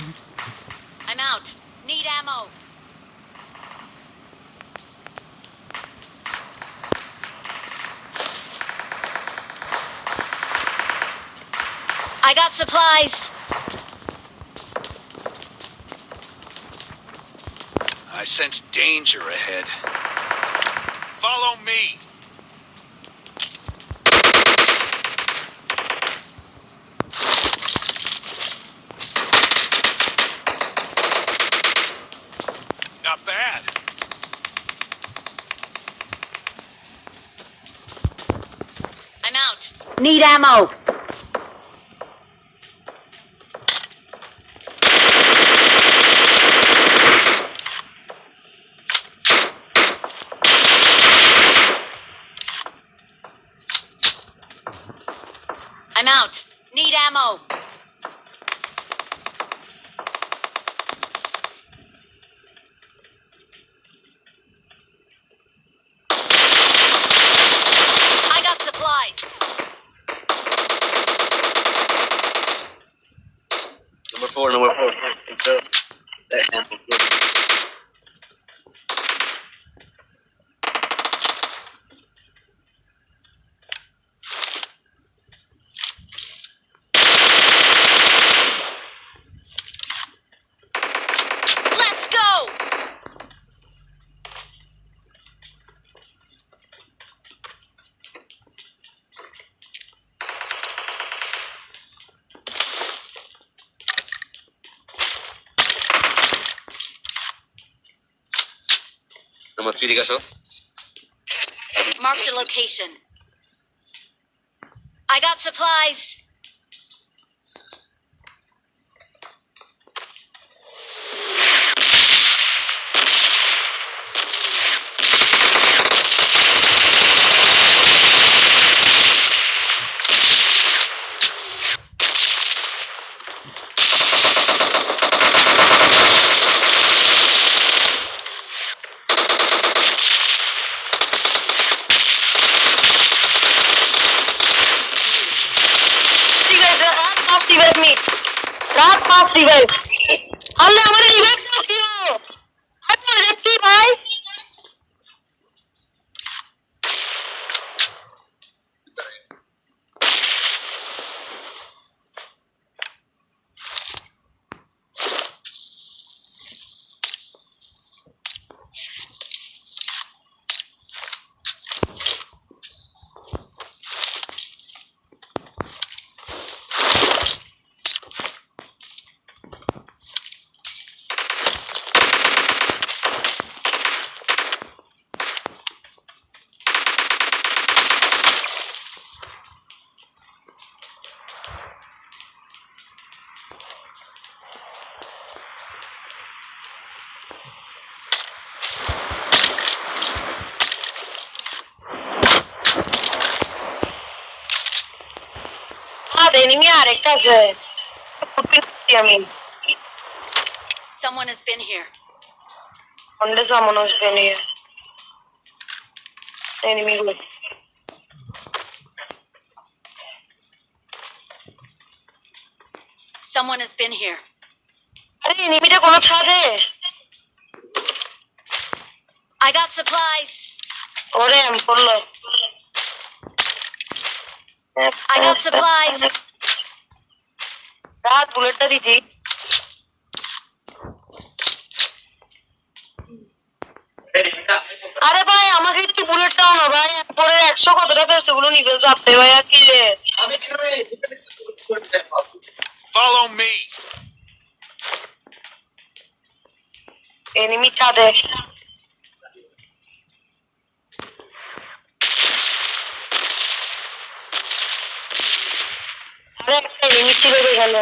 I'm out. Need ammo. I got supplies. I sense danger ahead. Follow me. Not bad. I'm out. Need ammo. I'm out. Need ammo. I got supplies. Number four. Let's go. Number three, diga, sir. Marked a location. I got supplies. Revive me. Rahat fast revive. हमने हमारे revive क्यों किया? I'm not ready, भाई. The enemy are actors. I mean, Someone has been here. unless someone has been here. Enemy group. Someone has been here. अरे enemy टा कौन छा दे? I got supplies. ओरे हम पुल. I got supplies. रात bullet टा दी थी. अरे भाई আমাকে একটু বুলেট দাও না ভাই পরে 100 কতটা পেয়েছে ওগুলো নিবে যাচ্ছে ভাই আর কি রে Follow me. এনিমি ছাদে আরে একটা এনিমি ছিল এখানে